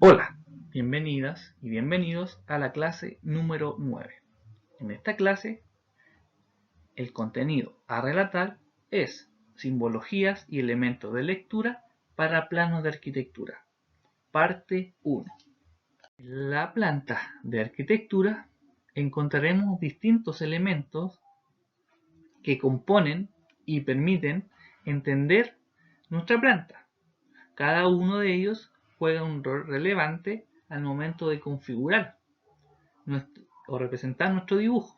Hola, bienvenidas y bienvenidos a la clase número 9. En esta clase, el contenido a relatar es simbologías y elementos de lectura para planos de arquitectura. Parte 1. En la planta de arquitectura encontraremos distintos elementos que componen y permiten entender nuestra planta. Cada uno de ellos juega un rol relevante al momento de configurar o representar nuestro dibujo.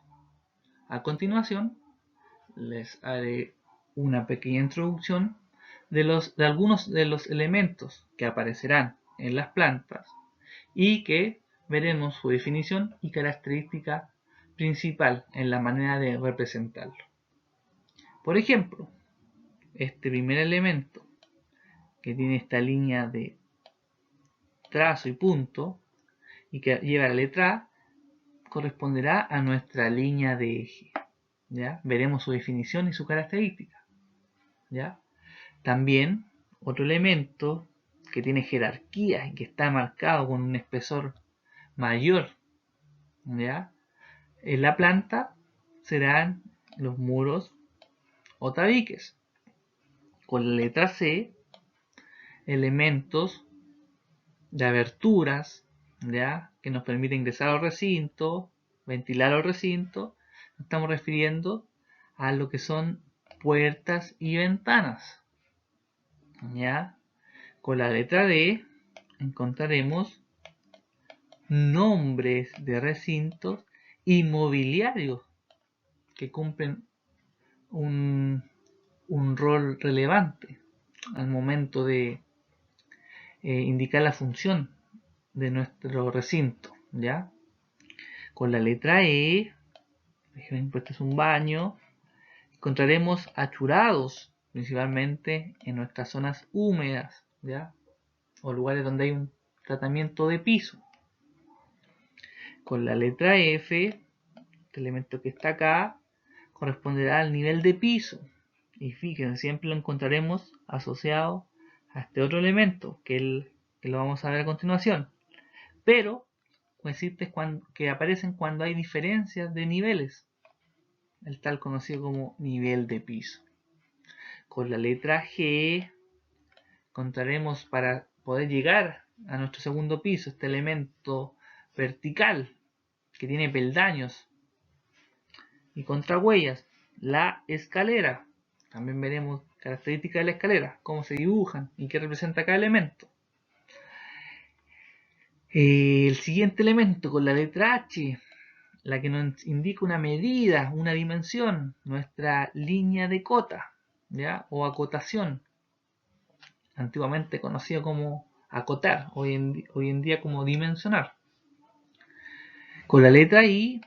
A continuación, les haré una pequeña introducción de algunos de los elementos que aparecerán en las plantas y que veremos su definición y característica principal en la manera de representarlo. Por ejemplo, este primer elemento que tiene esta línea de trazo y punto y que lleva la letra A corresponderá a nuestra línea de eje. ¿Ya? Veremos su definición y su característica. ¿Ya? También otro elemento que tiene jerarquía y que está marcado con un espesor mayor, ¿ya? En la planta serán los muros o tabiques. Con la letra C, elementos de aberturas, ¿ya? Que nos permiten ingresar al recinto, ventilar al recinto. Nos estamos refiriendo a lo que son puertas y ventanas. ¿Ya? Con la letra D encontraremos nombres de recintos inmobiliarios que cumplen un rol relevante al momento de indicar la función de nuestro recinto. ¿Ya? Con la letra E, por ejemplo, este es un baño, encontraremos achurados, principalmente en nuestras zonas húmedas, ¿ya? O lugares donde hay un tratamiento de piso. Con la letra F, este elemento que está acá, corresponderá al nivel de piso. Y fíjense, siempre lo encontraremos asociado a este otro elemento, que lo vamos a ver a continuación. Pero existe que aparecen cuando hay diferencias de niveles, el tal conocido como nivel de piso. Con la letra G encontraremos para poder llegar a nuestro segundo piso este elemento vertical que tiene peldaños y contrahuellas, la escalera. También veremos características de la escalera, cómo se dibujan y qué representa cada elemento. El siguiente elemento con la letra H, la que nos indica una medida, una dimensión, nuestra línea de cota, ¿ya? O acotación, antiguamente conocido como acotar, hoy en día como dimensionar. Con la letra I,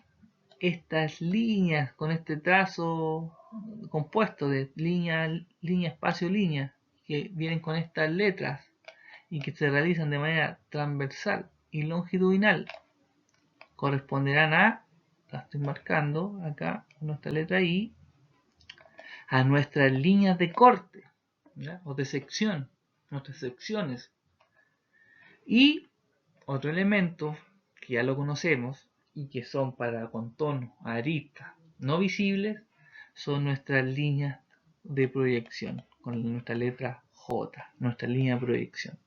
estas líneas, con este trazo compuesto de línea, línea, espacio, línea, que vienen con estas letras y que se realizan de manera transversal y longitudinal, corresponderán a, la estoy marcando acá, nuestra letra I, a nuestras líneas de corte, ¿ya? O de sección, nuestras secciones. Y otro elemento que ya lo conocemos y que son para contorno, aristas no visibles, son nuestras líneas de proyección, con nuestra letra J, nuestra línea de proyección.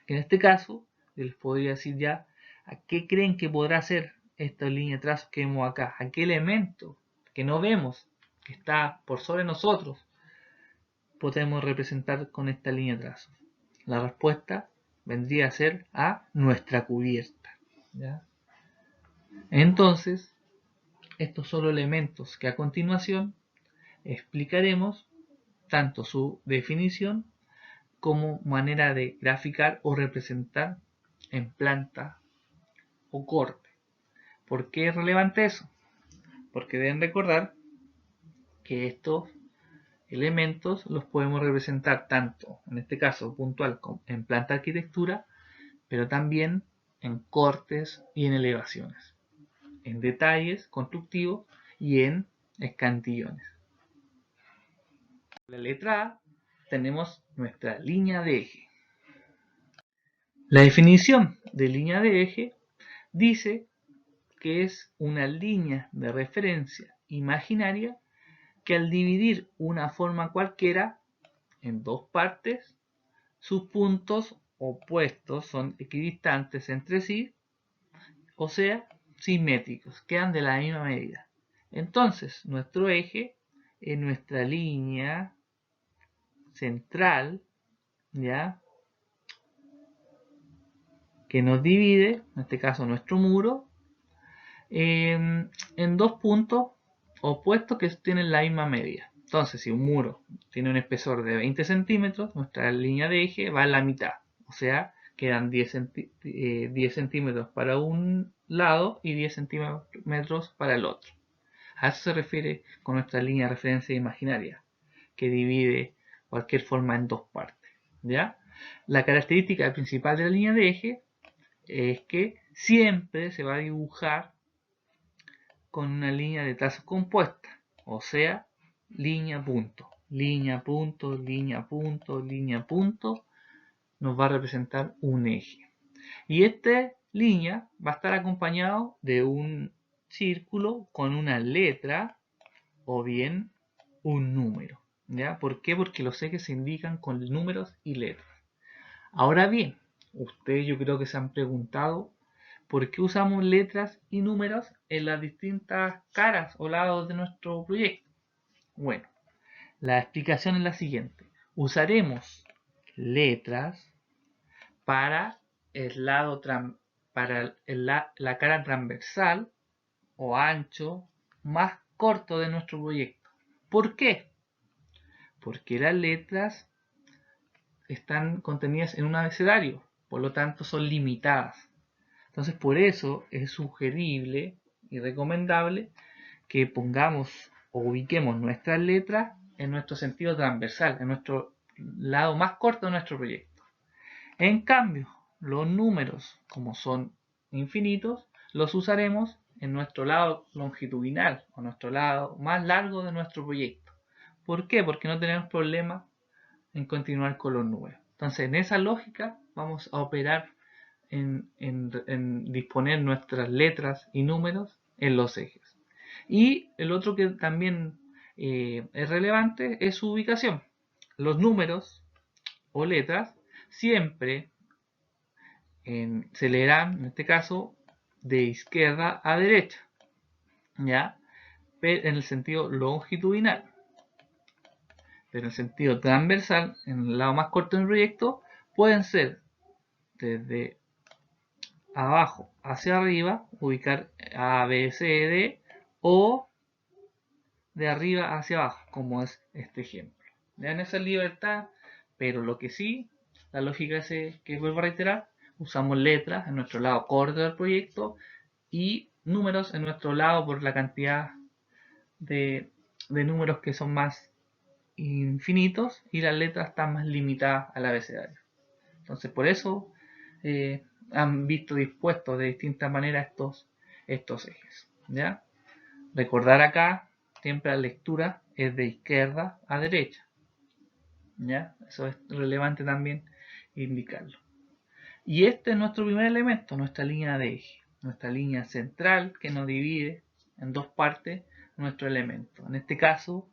En este caso, yo les podría decir ya a qué creen que podrá ser esta línea de trazo que vemos acá, a qué elemento que no vemos, que está por sobre nosotros, podemos representar con esta línea de trazo. La respuesta vendría a ser a nuestra cubierta. ¿Ya? Entonces, estos son los elementos que a continuación explicaremos tanto su definición como manera de graficar o representar en planta o corte. ¿Por qué es relevante eso? Porque deben recordar que estos elementos los podemos representar tanto, en este caso puntual, en planta arquitectura, pero también en cortes y en elevaciones, en detalles constructivos y en escantillones. En la letra A tenemos nuestra línea de eje. La definición de línea de eje dice que es una línea de referencia imaginaria que al dividir una forma cualquiera en dos partes, sus puntos opuestos son equidistantes entre sí, o sea, simétricos, quedan de la misma medida. Entonces, nuestro eje es nuestra línea central, ¿ya? Que nos divide, en este caso nuestro muro, en dos puntos opuestos que tienen la misma medida. Entonces, si un muro tiene un espesor de 20 centímetros, nuestra línea de eje va a la mitad. O sea, quedan 10 centímetros para un lado y 10 centímetros para el otro. A eso se refiere con nuestra línea de referencia imaginaria, que divide cualquier forma en dos partes. ¿Ya? La característica principal de la línea de eje es que siempre se va a dibujar con una línea de trazo compuesta, o sea, línea punto, línea punto, línea punto, línea punto, nos va a representar un eje. Y esta línea va a estar acompañado de un círculo con una letra o bien un número. ¿Ya? ¿Por qué? Porque los ejes se indican con números y letras. Ahora bien, ustedes yo creo que se han preguntado por qué usamos letras y números en las distintas caras o lados de nuestro proyecto. Bueno, la explicación es la siguiente. Usaremos letras para el lado para la cara transversal o ancho más corto de nuestro proyecto. ¿Por qué? Porque las letras están contenidas en un abecedario, por lo tanto son limitadas. Entonces por eso es sugerible y recomendable que pongamos o ubiquemos nuestras letras en nuestro sentido transversal, en nuestro lado más corto de nuestro proyecto. En cambio, los números, como son infinitos, los usaremos en nuestro lado longitudinal o nuestro lado más largo de nuestro proyecto. ¿Por qué? Porque no tenemos problema en continuar con los números. Entonces, en esa lógica vamos a operar en disponer nuestras letras y números en los ejes. Y el otro que también es relevante es su ubicación. Los números o letras siempre se leerán, en este caso, de izquierda a derecha, ¿ya? Pero en el sentido longitudinal. Pero en el sentido transversal, en el lado más corto del proyecto, pueden ser desde abajo hacia arriba, ubicar A, B, C, D, o de arriba hacia abajo, como es este ejemplo. Ya en esa libertad, pero lo que sí, la lógica es que vuelvo a reiterar, usamos letras en nuestro lado corto del proyecto y números en nuestro lado por la cantidad de números que son más infinitos y las letras están más limitadas al abecedario. Entonces por eso han visto dispuestos de distintas maneras estos ejes. ¿Ya? Recordar acá, siempre la lectura es de izquierda a derecha. ¿Ya? Eso es relevante también indicarlo. Y este es nuestro primer elemento, nuestra línea de eje, nuestra línea central que nos divide en dos partes nuestro elemento. En este caso,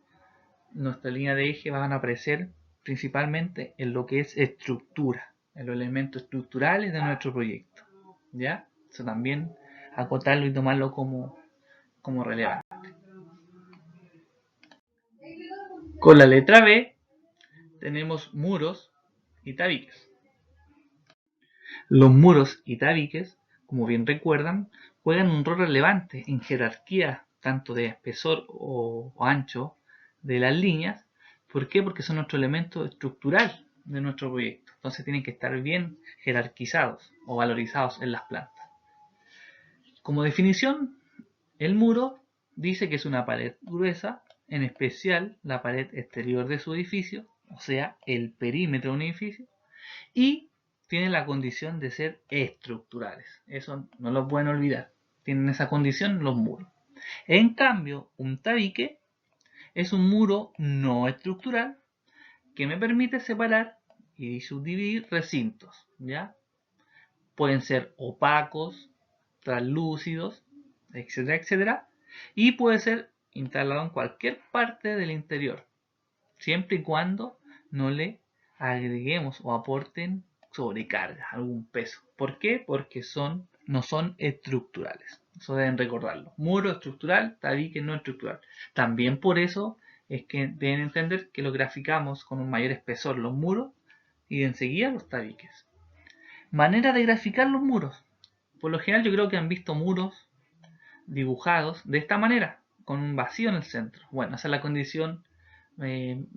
nuestra línea de eje van a aparecer principalmente en lo que es estructura, en los elementos estructurales de nuestro proyecto. ¿Ya? Eso también acotarlo y tomarlo como relevante. Con la letra B tenemos muros y tabiques. Los muros y tabiques, como bien recuerdan, juegan un rol relevante en jerarquía tanto de espesor o ancho de las líneas. ¿Por qué? Porque son nuestro elemento estructural de nuestro proyecto. Entonces tienen que estar bien jerarquizados o valorizados en las plantas. Como definición, el muro dice que es una pared gruesa, en especial la pared exterior de su edificio, o sea, el perímetro de un edificio, y tienen la condición de ser estructurales. Eso no lo pueden olvidar. Tienen esa condición los muros. En cambio, un tabique es un muro no estructural que me permite separar y subdividir recintos, ¿ya? pueden ser opacos, translúcidos, etcétera, etcétera, y puede ser instalado en cualquier parte del interior, siempre y cuando no le agreguemos o aporten sobrecarga, algún peso. ¿Por qué? Porque no son estructurales. Eso deben recordarlo. Muro estructural, tabique no estructural. También por eso es que deben entender que lo graficamos con un mayor espesor los muros y enseguida los tabiques. Manera de graficar los muros. Por lo general yo creo que han visto muros dibujados de esta manera, con un vacío en el centro. Bueno, esa es la condición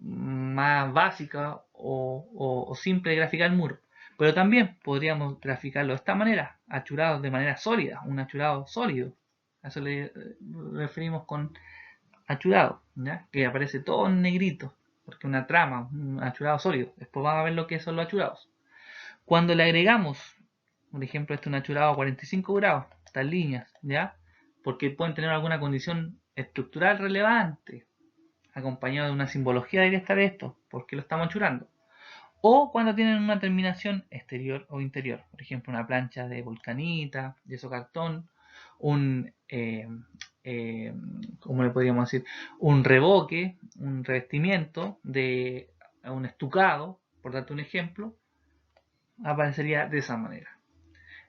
más básica o simple de graficar el muro. Pero también podríamos graficarlo de esta manera, achurados de manera sólida, un achurado sólido. A eso le referimos con achurado, ¿ya? Que aparece todo en negrito, porque una trama, un achurado sólido. Después vamos a ver lo que son los achurados. Cuando le agregamos, por ejemplo, este es un achurado a 45 grados, estas líneas, ¿ya? Porque pueden tener alguna condición estructural relevante, acompañado de una simbología de qué está esto, por qué lo estamos achurando. O cuando tienen una terminación exterior o interior, por ejemplo, una plancha de vulcanita, yeso cartón, un, ¿cómo le podríamos decir? Un revoque, un revestimiento de un estucado, por darte un ejemplo, aparecería de esa manera.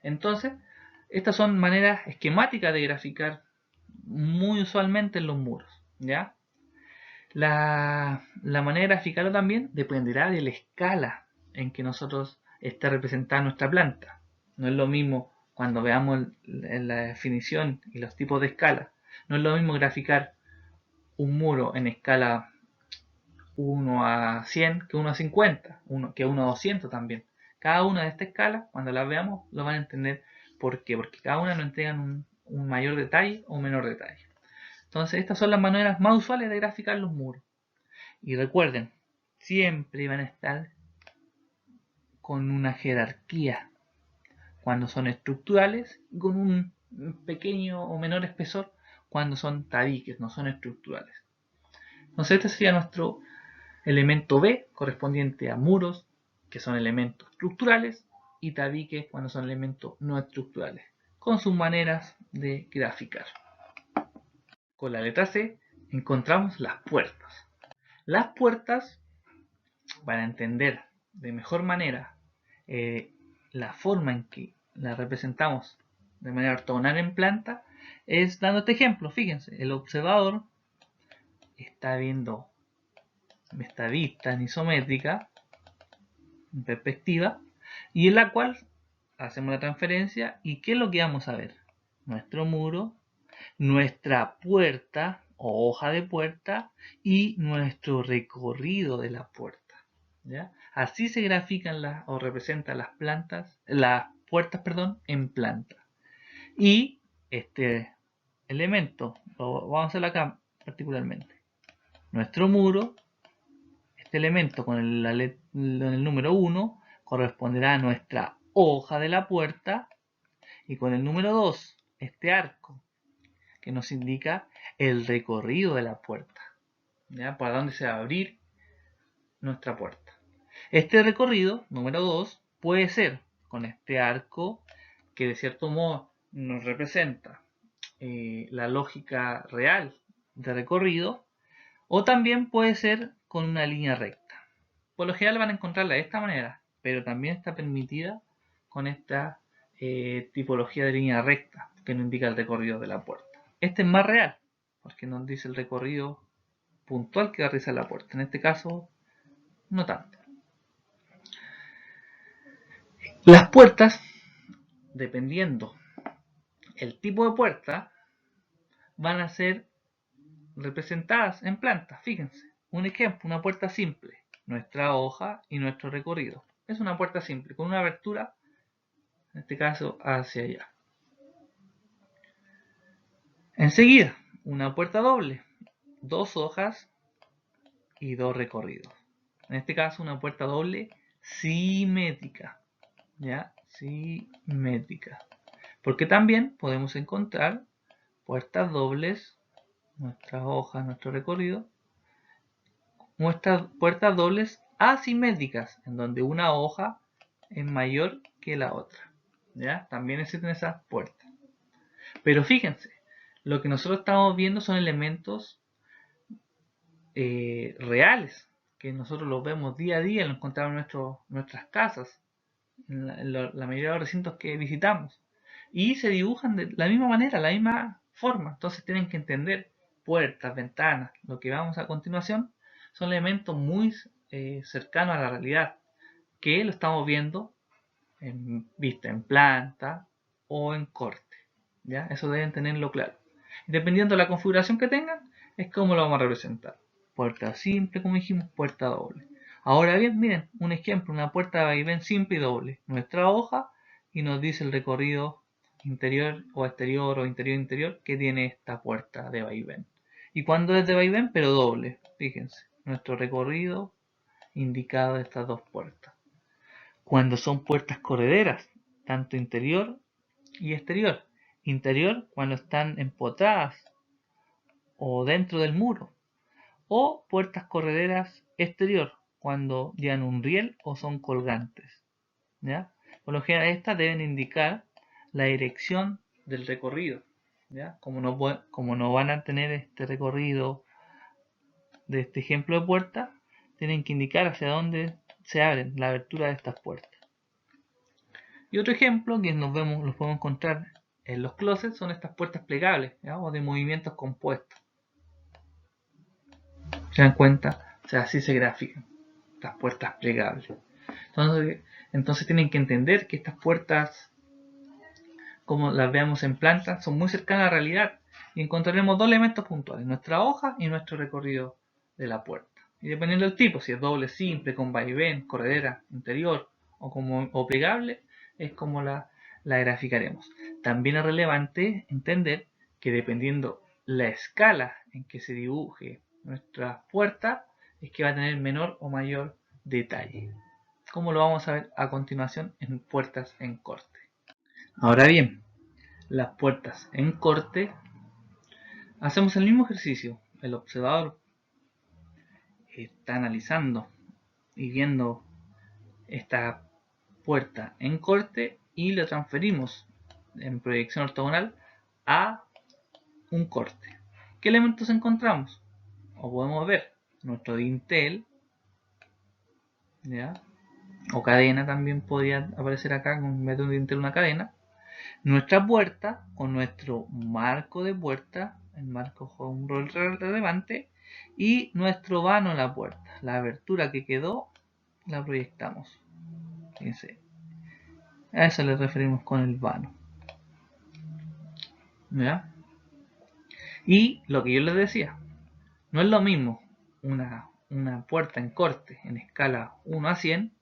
Entonces, estas son maneras esquemáticas de graficar muy usualmente en los muros, ¿ya? La manera de graficarlo también dependerá de la escala en que nosotros esté representada nuestra planta. No es lo mismo cuando veamos la definición y los tipos de escala. No es lo mismo graficar un muro en escala 1 a 100 que 1 a 50, que 1 a 200 también. Cada una de estas escalas, cuando las veamos, lo van a entender por qué. Porque cada una nos entrega un mayor detalle o un menor detalle. Entonces, estas son las maneras más usuales de graficar los muros. Y recuerden, siempre van a estar con una jerarquía cuando son estructurales y con un pequeño o menor espesor cuando son tabiques, no son estructurales. Entonces este sería nuestro elemento B correspondiente a muros, que son elementos estructurales, y tabiques cuando son elementos no estructurales, con sus maneras de graficar. Con la letra C encontramos las puertas. Las puertas, para entender de mejor manera la forma en que la representamos de manera ortogonal en planta, es dando este ejemplo. Fíjense, el observador está viendo esta vista en isométrica, en perspectiva, y en la cual hacemos la transferencia. ¿Y qué es lo que vamos a ver? Nuestro muro, nuestra puerta o hoja de puerta y nuestro recorrido de la puerta. ¿Ya? Así se grafican o representan las puertas, en planta. Y este elemento, lo vamos a hacerlo acá particularmente. Nuestro muro, este elemento con el número 1 corresponderá a nuestra hoja de la puerta, y con el número 2, este arco, que nos indica el recorrido de la puerta, ¿ya? Para dónde se va a abrir nuestra puerta. Este recorrido, número 2, puede ser con este arco que de cierto modo nos representa la lógica real de recorrido, o también puede ser con una línea recta. Por lo general van a encontrarla de esta manera, pero también está permitida con esta tipología de línea recta que nos indica el recorrido de la puerta. Este es más real, porque nos dice el recorrido puntual que va a realizar la puerta. En este caso, no tanto. Las puertas, dependiendo el tipo de puerta, van a ser representadas en plantas. Fíjense, un ejemplo, una puerta simple, nuestra hoja y nuestro recorrido. Es una puerta simple, con una abertura, en este caso, hacia allá. Enseguida, una puerta doble, 2 hojas y 2 recorridos. En este caso, una puerta doble simétrica. ¿Ya? Simétrica. Porque también podemos encontrar puertas dobles, nuestras hojas, nuestro recorrido, nuestras puertas dobles asimétricas, en donde una hoja es mayor que la otra. ¿ya? También existen esas puertas. Pero fíjense, lo que nosotros estamos viendo son elementos reales, que nosotros los vemos día a día, los encontramos en nuestras casas, la mayoría de los recintos que visitamos. Y se dibujan de la misma manera, la misma forma. Entonces tienen que entender puertas, ventanas, lo que vamos a continuación, son elementos muy cercanos a la realidad, que lo estamos viendo en vista en planta o en corte. ¿Ya? Eso deben tenerlo claro. Y dependiendo de la configuración que tengan, es como lo vamos a representar. Puerta simple, como dijimos, puerta doble. Ahora bien, miren, un ejemplo, una puerta de vaivén simple y doble. Nuestra hoja y nos dice el recorrido interior o interior que tiene esta puerta de vaivén. Y cuando es de vaivén, pero doble, fíjense, nuestro recorrido indicado de estas dos puertas. Cuando son puertas correderas, tanto interior y exterior. Interior cuando están empotradas o dentro del muro. O puertas correderas exterior cuando llevan un riel o son colgantes. ¿Ya? Por lo general estas deben indicar la dirección del recorrido. ¿Ya? Como no van a tener este recorrido de este ejemplo de puerta, tienen que indicar hacia dónde se abren la abertura de estas puertas. Y otro ejemplo que los podemos encontrar en los closets son estas puertas plegables, ¿ya? O de movimientos compuestos. ¿Se dan cuenta? O sea, así se grafican estas puertas plegables. Entonces tienen que entender que estas puertas, como las veamos en planta, son muy cercanas a la realidad y encontraremos dos elementos puntuales, nuestra hoja y nuestro recorrido de la puerta. Y dependiendo del tipo, si es doble, simple, con vaivén, corredera, interior o plegable, es como la graficaremos. También es relevante entender que dependiendo la escala en que se dibuje nuestra puerta, es que va a tener menor o mayor detalle, como lo vamos a ver a continuación en puertas en corte. Ahora bien, las puertas en corte, hacemos el mismo ejercicio. El observador está analizando y viendo esta puerta en corte y lo transferimos en proyección ortogonal a un corte. ¿Qué elementos encontramos? O podemos ver nuestro dintel, ¿ya? O cadena también podría aparecer acá con vez de un dintel una cadena. Nuestra puerta con nuestro marco de puerta, el marco con un rol relevante, y nuestro vano en la puerta. La abertura que quedó la proyectamos. Fíjense. A eso le referimos con el vano. ¿Ya? Y lo que yo les decía, no es lo mismo una puerta en corte en escala 1 a 100,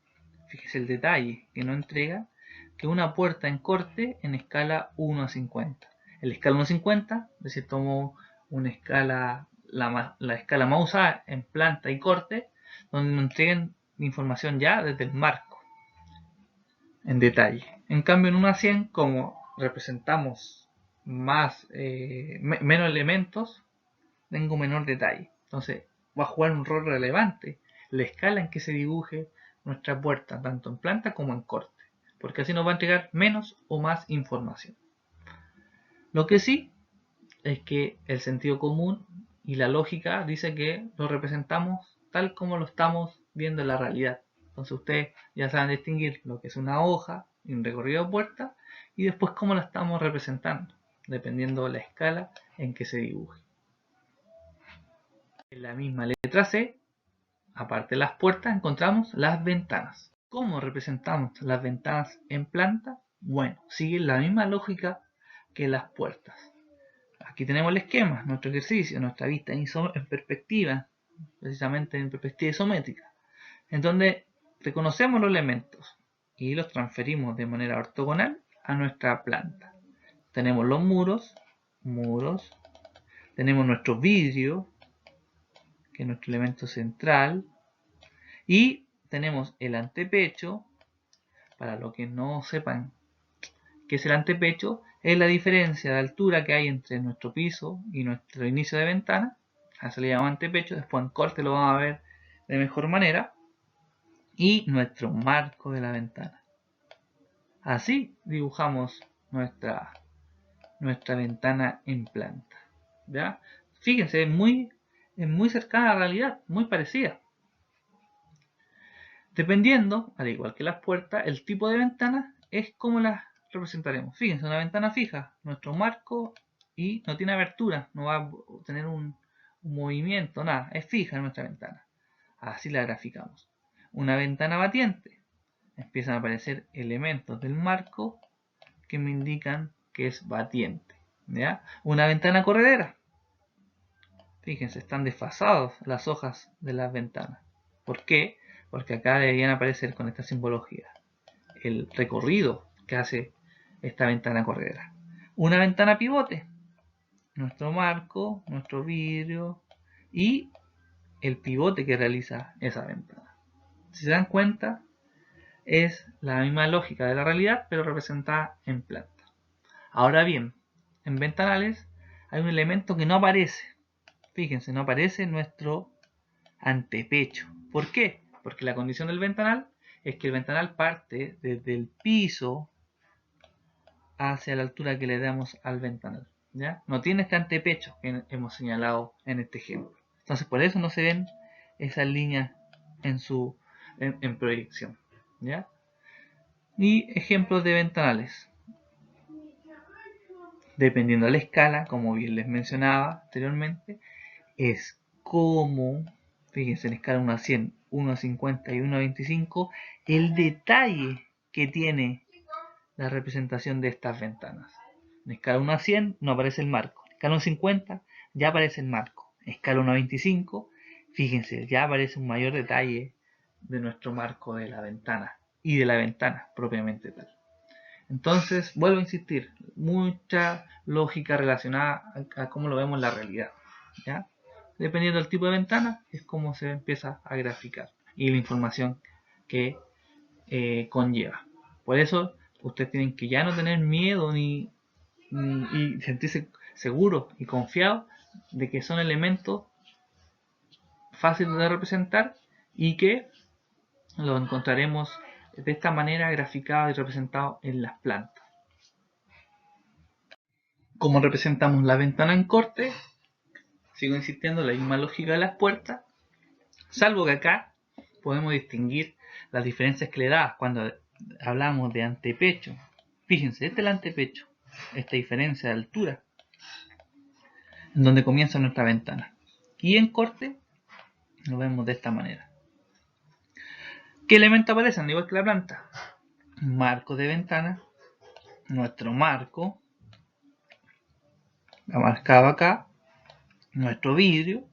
fíjese el detalle que no entrega, que una puerta en corte en escala 1 a 50. En la escala 1 a 50, de cierto modo, una escala, la escala más usada en planta y corte, donde nos entregan información ya desde el marco, en detalle. En cambio, en 1 a 100, como representamos menos elementos, tengo menor detalle. Entonces, va a jugar un rol relevante la escala en que se dibuje nuestra puerta, tanto en planta como en corte, porque así nos va a entregar menos o más información. Lo que sí es que el sentido común y la lógica dice que lo representamos tal como lo estamos viendo en la realidad. Entonces ustedes ya saben distinguir lo que es una hoja y un recorrido de puerta y después cómo la estamos representando, dependiendo de la escala en que se dibuje. En la misma letra C, aparte de las puertas, encontramos las ventanas. ¿Cómo representamos las ventanas en planta? Bueno, sigue la misma lógica que las puertas. Aquí tenemos el esquema, nuestro ejercicio, nuestra vista en perspectiva, precisamente en perspectiva isométrica, en donde reconocemos los elementos y los transferimos de manera ortogonal a nuestra planta. Tenemos los muros, tenemos nuestro vidrio, que es nuestro elemento central, y tenemos el antepecho. Para los que no sepan qué es el antepecho, es la diferencia de altura que hay entre nuestro piso y nuestro inicio de ventana. A eso le llamamos antepecho, después en corte lo vamos a ver de mejor manera. Y nuestro marco de la ventana. Así dibujamos nuestra ventana en planta. ¿Ya? Fíjense, es muy cercana a la realidad, muy parecida. Dependiendo, al igual que las puertas, el tipo de ventana es como las representaremos. Fíjense, una ventana fija, nuestro marco, y no tiene abertura, no va a tener un movimiento, nada, es fija nuestra ventana. Así la graficamos. Una ventana batiente, empiezan a aparecer elementos del marco que me indican que es batiente. ¿Ya? Una ventana corredera. Fíjense, están desfasados las hojas de las ventanas. ¿Por qué? Porque acá deberían aparecer con esta simbología el recorrido que hace esta ventana corredera. Una ventana pivote. Nuestro marco, nuestro vidrio y el pivote que realiza esa ventana. Si se dan cuenta, es la misma lógica de la realidad, pero representada en planta. Ahora bien, en ventanales hay un elemento que no aparece. Fíjense, no aparece nuestro antepecho. ¿Por qué? Porque la condición del ventanal es que el ventanal parte desde el piso hacia la altura que le damos al ventanal. ¿Ya? No tiene este antepecho que hemos señalado en este ejemplo. Entonces por eso no se ven esas líneas en proyección. ¿Ya? Y ejemplos de ventanales. Dependiendo de la escala, como bien les mencionaba anteriormente, es como, fíjense, en escala 1 a 100, 1 a 50 y 1 a 25, el detalle que tiene la representación de estas ventanas. En escala 1 a 100 no aparece el marco. En escala 1 a 50 ya aparece el marco. En escala 1 a 25, fíjense, ya aparece un mayor detalle de nuestro marco de la ventana y de la ventana propiamente tal. Entonces, vuelvo a insistir, mucha lógica relacionada a cómo lo vemos en la realidad. ¿Ya? Dependiendo del tipo de ventana, es como se empieza a graficar y la información que conlleva. Por eso, ustedes tienen que ya no tener miedo y sentirse seguros y confiados de que son elementos fáciles de representar y que los encontraremos de esta manera graficado y representado en las plantas. Como representamos la ventana en corte, sigo insistiendo en la misma lógica de las puertas, salvo que acá podemos distinguir las diferencias que le da cuando hablamos de antepecho. Fíjense, este es el antepecho, esta diferencia de altura, en donde comienza nuestra ventana. Y en corte lo vemos de esta manera. ¿Qué elementos aparecen? Igual que la planta. Marco de ventana, nuestro marco, marcado acá, nuestro vidrio,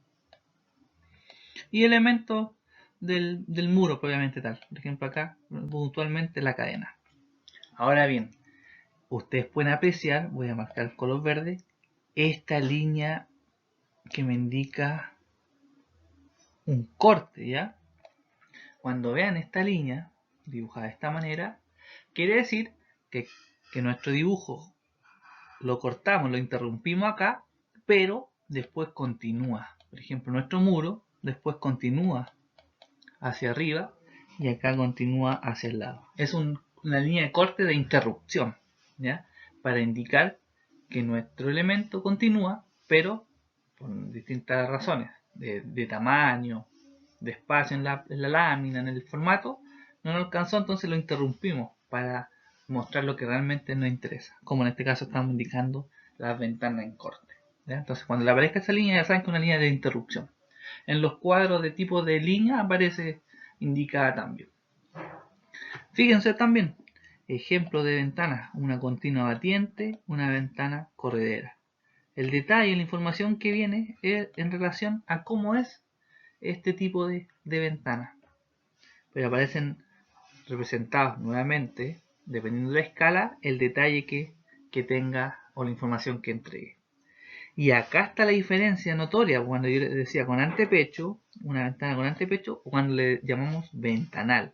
y elementos del muro propiamente tal. Por ejemplo acá, puntualmente la cadena. Ahora bien, ustedes pueden apreciar, voy a marcar el color verde, esta línea que me indica un corte, ¿ya? Cuando vean esta línea dibujada de esta manera, quiere decir que nuestro dibujo lo cortamos, lo interrumpimos acá, pero después continúa. Por ejemplo, nuestro muro después continúa hacia arriba y acá continúa hacia el lado. Es una línea de corte de interrupción, ¿ya? Para indicar que nuestro elemento continúa, pero por distintas razones, de tamaño, de espacio en la lámina, en el formato, no nos alcanzó, entonces lo interrumpimos para mostrar lo que realmente nos interesa. Como en este caso estamos indicando las ventanas en corte. ¿Ya? Entonces cuando le aparezca esa línea ya saben que es una línea de interrupción. En los cuadros de tipo de línea aparece indicada también. Fíjense también, ejemplo de ventanas, una continua batiente, una ventana corredera. El detalle, la información que viene es en relación a cómo es este tipo de ventana. Pero aparecen representados nuevamente, dependiendo de la escala, el detalle que tenga o la información que entregue. Y acá está la diferencia notoria cuando yo les decía con antepecho, una ventana con antepecho, o cuando le llamamos ventanal.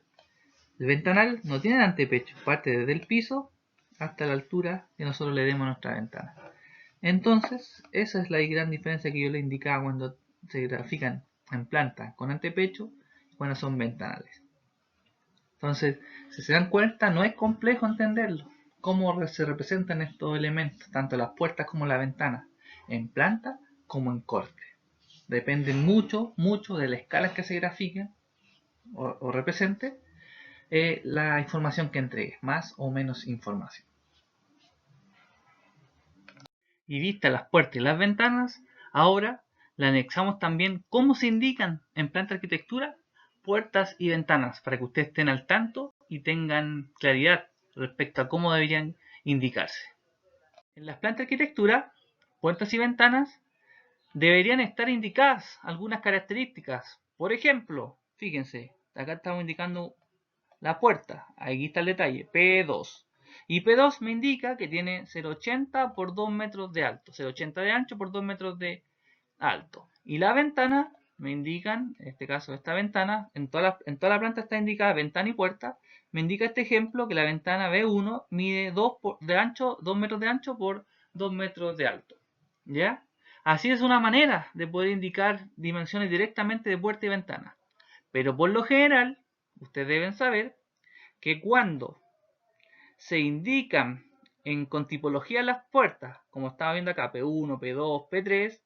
El ventanal no tiene antepecho, parte desde el piso hasta la altura que nosotros le demos a nuestra ventana. Entonces, esa es la gran diferencia que yo le indicaba cuando se grafican en planta con antepecho y cuando son ventanales. Entonces, si se dan cuenta, no es complejo entenderlo. Cómo se representan estos elementos, tanto las puertas como la ventana, en planta como en corte. Dependen mucho de la escala que se grafique o represente la información que entregue, más o menos información. Y vistas las puertas y las ventanas, ahora le anexamos también cómo se indican en planta arquitectura puertas y ventanas, para que ustedes estén al tanto y tengan claridad respecto a cómo deberían indicarse. En las plantas de arquitectura, puertas y ventanas deberían estar indicadas algunas características. Por ejemplo, fíjense, acá estamos indicando la puerta, aquí está el detalle, P2. Y P2 me indica que tiene 0,80 por 2 metros de alto, 0,80 de ancho por 2 metros de alto. Y la ventana me indican, en este caso esta ventana, en toda la planta está indicada ventana y puerta, me indica este ejemplo que la ventana B1 mide 2 metros de ancho por 2 metros de alto. ¿Ya? Así es una manera de poder indicar dimensiones directamente de puerta y ventana. Pero por lo general, ustedes deben saber que cuando se indican con tipología las puertas, como estaba viendo acá, P1, P2, P3,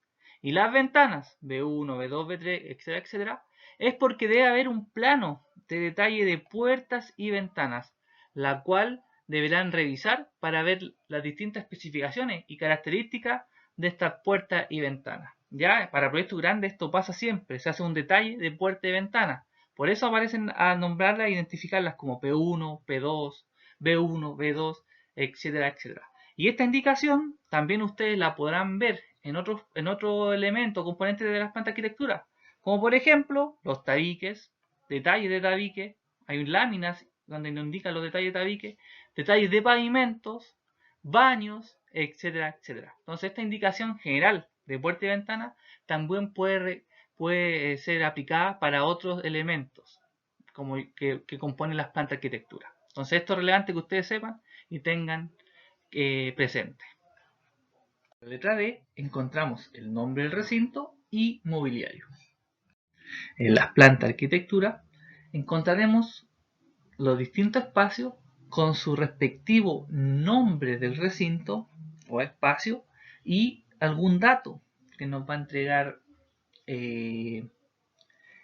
y las ventanas, B1, B2, B3, etcétera, etcétera, es porque debe haber un plano de detalle de puertas y ventanas, la cual deberán revisar para ver las distintas especificaciones y características de estas puertas y ventanas. Ya, para proyectos grandes esto pasa siempre, se hace un detalle de puerta y ventana. Por eso aparecen a nombrarlas e identificarlas como P1, P2, B1, B2, etcétera, etcétera. Y esta indicación también ustedes la podrán ver en otro elemento, componente de las plantas de arquitectura, como por ejemplo los tabiques, detalles de tabique, hay láminas donde nos indican los detalles de tabique, detalles de pavimentos, baños, etcétera, etcétera. Entonces esta indicación general de puerta y ventana también puede ser aplicada para otros elementos como que componen las plantas de arquitectura. Entonces esto es relevante que ustedes sepan y tengan presente. En la letra D encontramos el nombre del recinto y mobiliario. En las plantas de arquitectura encontraremos los distintos espacios con su respectivo nombre del recinto o espacio y algún dato que nos va a entregar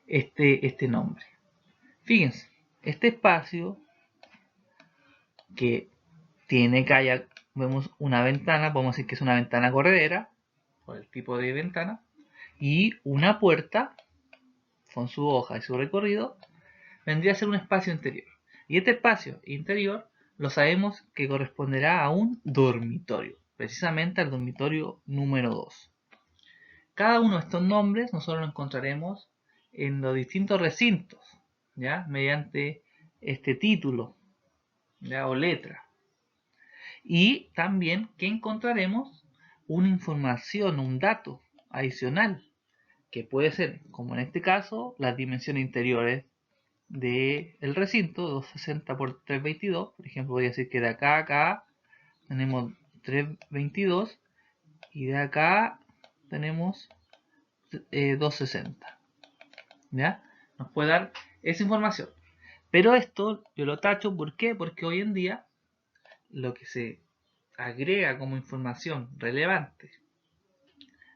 este nombre. Fíjense, este espacio que tiene calle, vemos una ventana, podemos decir que es una ventana corredera, por el tipo de ventana, y una puerta, con su hoja y su recorrido, vendría a ser un espacio interior. Y este espacio interior lo sabemos que corresponderá a un dormitorio, precisamente al dormitorio número 2. Cada uno de estos nombres nosotros lo encontraremos en los distintos recintos, ¿ya? Mediante este título, ¿ya? O letra. Y también que encontraremos una información, un dato adicional, que puede ser, como en este caso, las dimensiones interiores del recinto, 260 por 322. Por ejemplo, voy a decir que de acá a acá tenemos 322 y de acá tenemos 260. ¿Ya? Nos puede dar esa información. Pero esto yo lo tacho, ¿por qué? Porque hoy en día lo que se agrega como información relevante,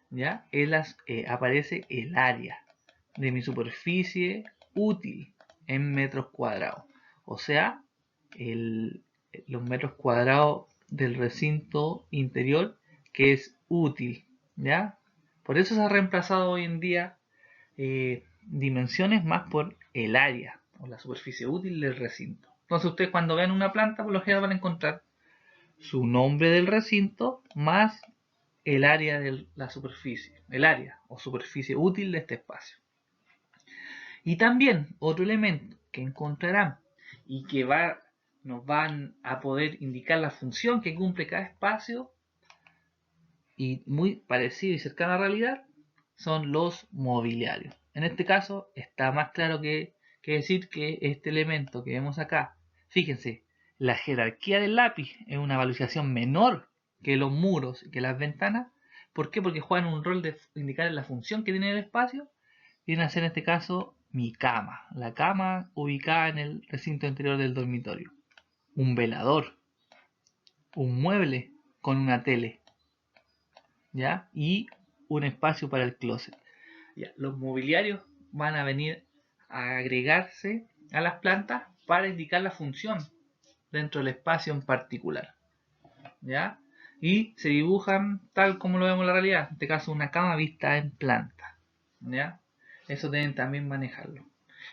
¿ya? Aparece el área de mi superficie útil en metros cuadrados. O sea, los metros cuadrados del recinto interior que es útil, ¿ya? Por eso se ha reemplazado hoy en día dimensiones más por el área o la superficie útil del recinto. Entonces ustedes cuando vean una planta por lo general van a encontrar su nombre del recinto más el área de la superficie, el área o superficie útil de este espacio. Y también otro elemento que encontrarán y que nos van a poder indicar la función que cumple cada espacio y muy parecido y cercano a la realidad son los mobiliarios. En este caso está más claro que decir que este elemento que vemos acá, fíjense, la jerarquía del lápiz es una valorización menor que los muros y que las ventanas. ¿Por qué? Porque juegan un rol de indicar la función que tiene el espacio. Viene a ser en este caso mi cama, la cama ubicada en el recinto interior del dormitorio, un velador, un mueble con una tele, ¿ya? Y un espacio para el closet. ¿Ya? Los mobiliarios van a venir a agregarse a las plantas para indicar la función dentro del espacio en particular, ¿ya? Y se dibujan tal como lo vemos en la realidad, en este caso una cama vista en planta, ¿ya? Eso deben también manejarlo.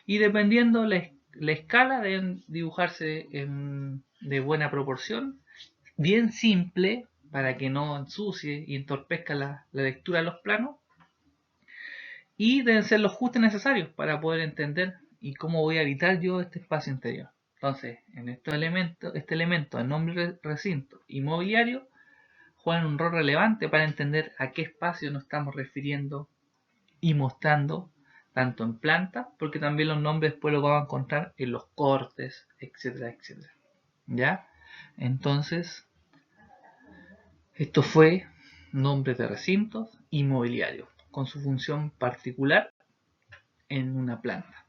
Y dependiendo la escala deben dibujarse de buena proporción, bien simple para que no ensucie y entorpezca la lectura de los planos, y deben ser los ajustes necesarios para poder entender y cómo voy a habitar yo este espacio interior. Entonces, en estos elementos, este elemento de nombre recinto y mobiliario juegan un rol relevante para entender a qué espacio nos estamos refiriendo y mostrando tanto en planta, porque también los nombres después los vamos a encontrar en los cortes, etcétera, etcétera. ¿Ya? Entonces, esto fue nombres de recintos y mobiliario, con su función particular en una planta.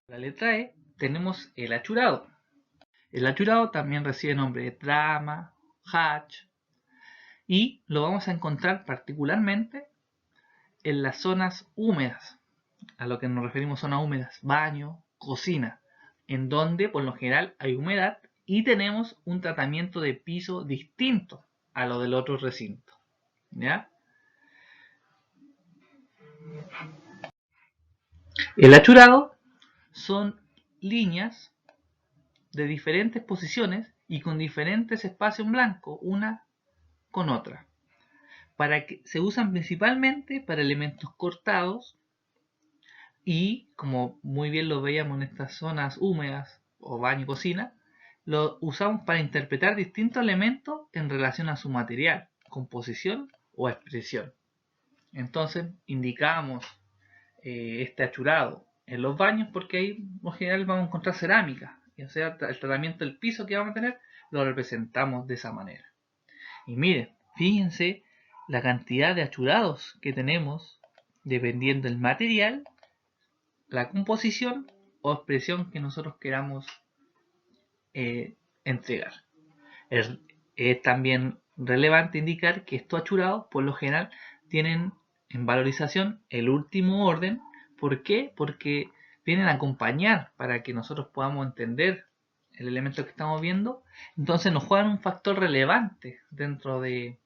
La letra E tenemos el achurado. El achurado también recibe nombre de trama, hatch, y lo vamos a encontrar particularmente en las zonas húmedas, a lo que nos referimos zonas húmedas, baño, cocina, en donde por lo general hay humedad y tenemos un tratamiento de piso distinto a lo del otro recinto, ¿ya? El achurado son líneas de diferentes posiciones y con diferentes espacios en blanco, una con otra. Para que se usan principalmente para elementos cortados y, como muy bien lo veíamos en estas zonas húmedas o baño y cocina, lo usamos para interpretar distintos elementos en relación a su material, composición o expresión. Entonces indicamos este achurado en los baños porque ahí en general vamos a encontrar cerámica, y o sea, el tratamiento del piso que vamos a tener lo representamos de esa manera. Y miren, fíjense la cantidad de achurados que tenemos dependiendo del material, la composición o expresión que nosotros queramos entregar. Es también relevante indicar que estos achurados por lo general tienen en valorización el último orden. ¿Por qué? Porque vienen a acompañar para que nosotros podamos entender el elemento que estamos viendo. Entonces nos juegan un factor relevante dentro de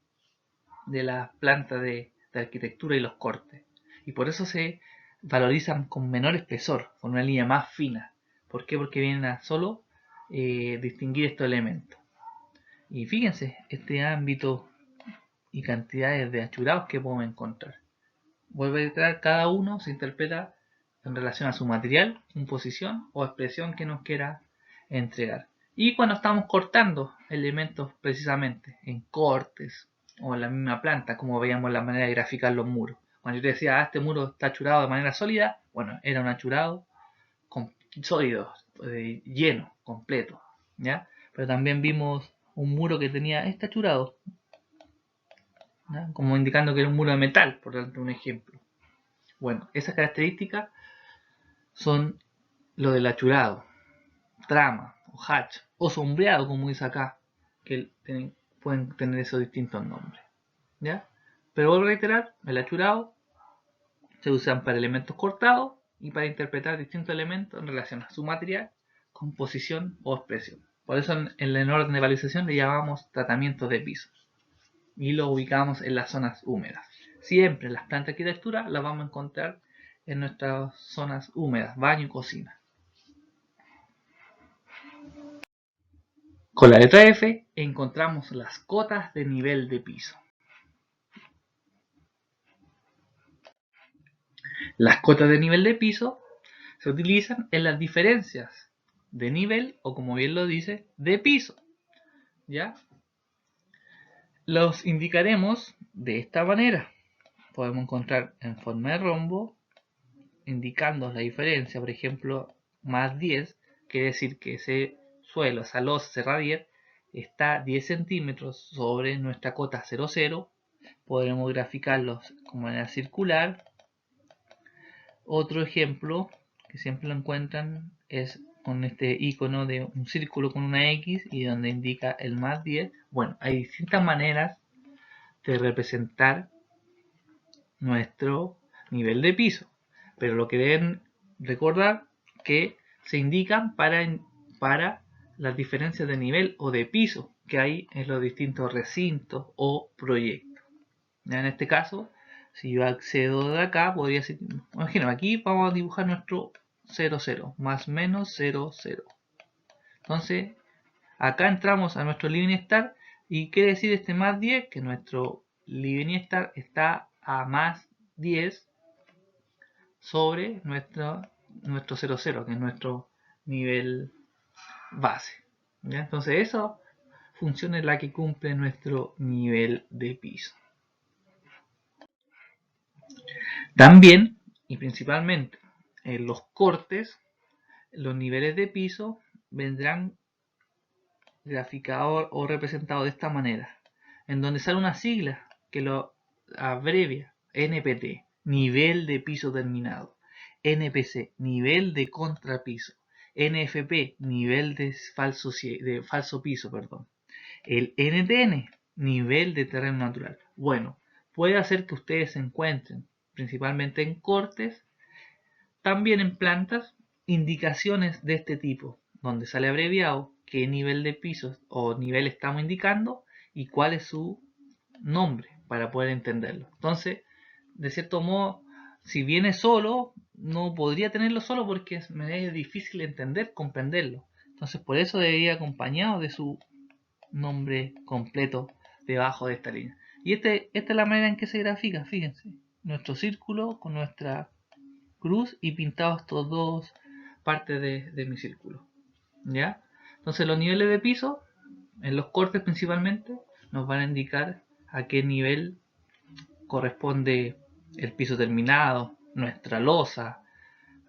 la planta de arquitectura y los cortes. Y por eso se valorizan con menor espesor, con una línea más fina. ¿Por qué? Porque vienen a solo distinguir estos elementos. Y fíjense este ámbito y cantidades de achurados que podemos encontrar. Vuelve a traer, cada uno se interpreta en relación a su material, composición o expresión que nos quiera entregar. Y cuando estamos cortando elementos precisamente en cortes o en la misma planta, como veíamos la manera de graficar los muros. Cuando yo te decía, este muro está achurado de manera sólida, bueno, era un achurado sólido, lleno, completo, ¿ya? Pero también vimos un muro que tenía este achurado, ¿ya? Como indicando que era un muro de metal, por darte un ejemplo. Bueno, esas características son lo del achurado, trama, o hatch, o sombreado, como dice acá, que pueden tener esos distintos nombres, ¿ya? Pero vuelvo a reiterar, el achurado se usan para elementos cortados y para interpretar distintos elementos en relación a su material, composición o expresión. Por eso en el orden de valorización le llamamos tratamiento de piso y lo ubicamos en las zonas húmedas. Siempre las plantas de arquitectura las vamos a encontrar en nuestras zonas húmedas, baño y cocina. Con la letra F encontramos las cotas de nivel de piso. Las cotas de nivel de piso se utilizan en las diferencias de nivel o, como bien lo dice, de piso, ¿ya? Los indicaremos de esta manera. Podemos encontrar en forma de rombo, indicando la diferencia, por ejemplo, más 10, quiere decir que ese suelo, esa losa, ese radier, está 10 centímetros sobre nuestra cota 00. Podremos graficarlos como manera circular. Otro ejemplo que siempre lo encuentran, es con este icono de un círculo con una X y donde indica el más 10. Bueno, hay distintas maneras de representar nuestro nivel de piso, pero lo que deben recordar que se indican para las diferencias de nivel o de piso que hay en los distintos recintos o proyectos. ¿Ya? En este caso, si yo accedo de acá, podría ser, imagino, aquí vamos a dibujar nuestro 0, 0, más menos 0, 0. Entonces, acá entramos a nuestro living star y quiere decir este más 10 que nuestro living star está a más 10 sobre nuestro 0, 0, que es nuestro nivel base. ¿Ya? Entonces, esa función es la que cumple nuestro nivel de piso. También, y principalmente, en los cortes, los niveles de piso vendrán graficados o representados de esta manera, en donde sale una sigla que lo abrevia: NPT, nivel de piso terminado; NPC, nivel de contrapiso; NFP, nivel de falso piso, perdón; el NTN, nivel de terreno natural. Bueno, puede hacer que ustedes se encuentren principalmente en cortes, también en plantas, indicaciones de este tipo, donde sale abreviado qué nivel de pisos o nivel estamos indicando y cuál es su nombre para poder entenderlo. Entonces, de cierto modo, si viene solo, no podría tenerlo solo porque me es difícil entender, comprenderlo. Entonces, por eso debería ir acompañado de su nombre completo debajo de esta línea. Y esta es la manera en que se grafica, fíjense. Nuestro círculo con nuestra cruz y pintado estos dos partes de mi círculo. ¿Ya? Entonces los niveles de piso, en los cortes principalmente, nos van a indicar a qué nivel corresponde el piso terminado, nuestra losa,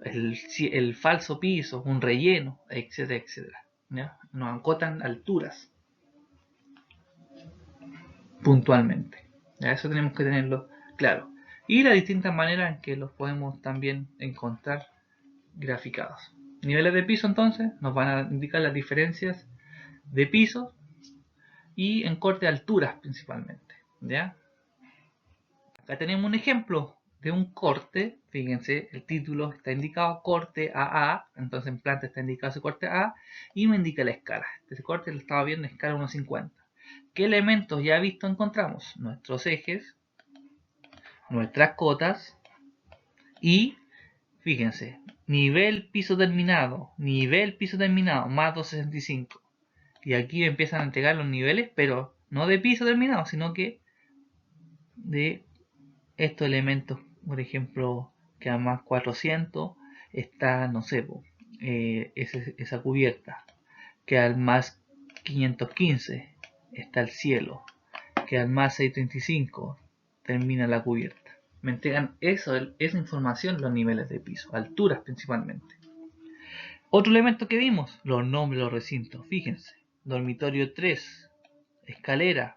el falso piso, un relleno, etcétera, etcétera. ¿Ya? Nos acotan alturas puntualmente. ¿Ya? Eso tenemos que tenerlo claro. Y las distintas maneras en que los podemos también encontrar graficados. Niveles de piso entonces nos van a indicar las diferencias de pisos y en corte de alturas principalmente. ¿Ya? Acá tenemos un ejemplo de un corte. Fíjense, el título está indicado corte AA, entonces en planta está indicado ese corte AA y me indica la escala. Este corte lo estaba viendo en escala 1.50. ¿Qué elementos ya visto encontramos? Nuestros ejes, nuestras cotas y, fíjense, nivel piso terminado, más 265. Y aquí empiezan a entregar los niveles, pero no de piso terminado, sino que de estos elementos. Por ejemplo, que a más 400 está, no sé, esa cubierta. Que al más 515 está el cielo. Que al más 635 termina la cubierta. Me entregan esa información, los niveles de piso, alturas principalmente. Otro elemento que vimos, los nombres de los recintos. Fíjense, dormitorio 3, escalera,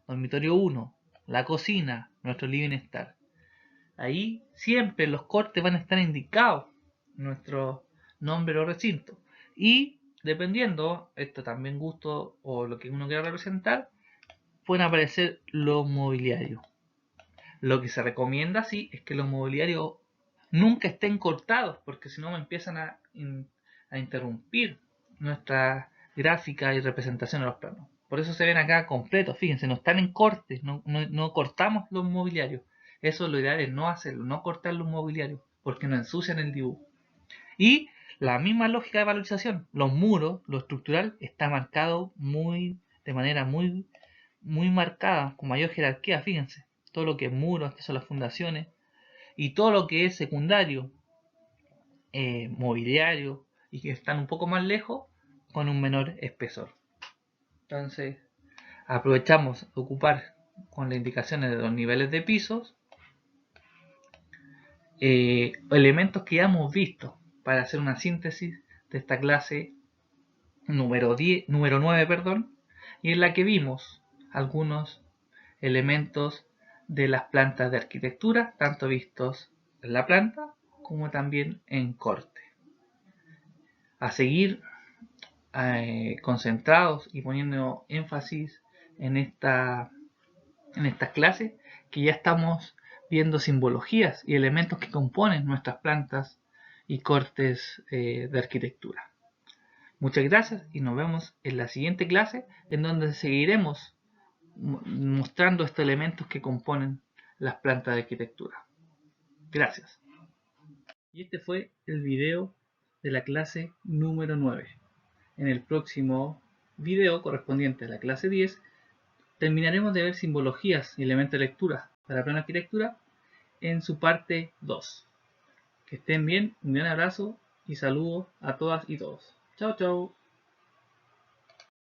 dormitorio 1, la cocina, nuestro living star. Ahí siempre los cortes van a estar indicados nuestro nombre de los recintos. Y dependiendo, esto también gusto o lo que uno quiera representar, pueden aparecer los mobiliarios. Lo que se recomienda, sí, es que los mobiliarios nunca estén cortados, porque si no me empiezan a interrumpir nuestra gráfica y representación de los planos. Por eso se ven acá completos, fíjense, no están en cortes, no cortamos los mobiliarios. Eso lo ideal es no hacerlo, no cortar los mobiliarios, porque nos ensucian el dibujo. Y la misma lógica de valorización, los muros, lo estructural, está marcado de manera muy marcada, con mayor jerarquía, fíjense. Todo lo que es muros, estas son las fundaciones, y todo lo que es secundario, mobiliario, y que están un poco más lejos, con un menor espesor. Entonces, aprovechamos de ocupar con las indicaciones de los niveles de pisos, elementos que ya hemos visto para hacer una síntesis de esta clase número 9, perdón, y en la que vimos algunos elementos de las plantas de arquitectura, tanto vistos en la planta como también en corte. seguir concentrados y poniendo énfasis en esta clase, que ya estamos viendo simbologías y elementos que componen nuestras plantas y cortes de arquitectura. Muchas gracias y nos vemos en la siguiente clase, en donde seguiremos mostrando estos elementos que componen las plantas de arquitectura. Gracias. Y este fue el video de la clase número 9. En el próximo video correspondiente a la clase 10 terminaremos de ver simbologías y elementos de lectura para plano arquitectura en su parte 2. Que estén bien, un gran abrazo y saludos a todas y todos. Chao, chao.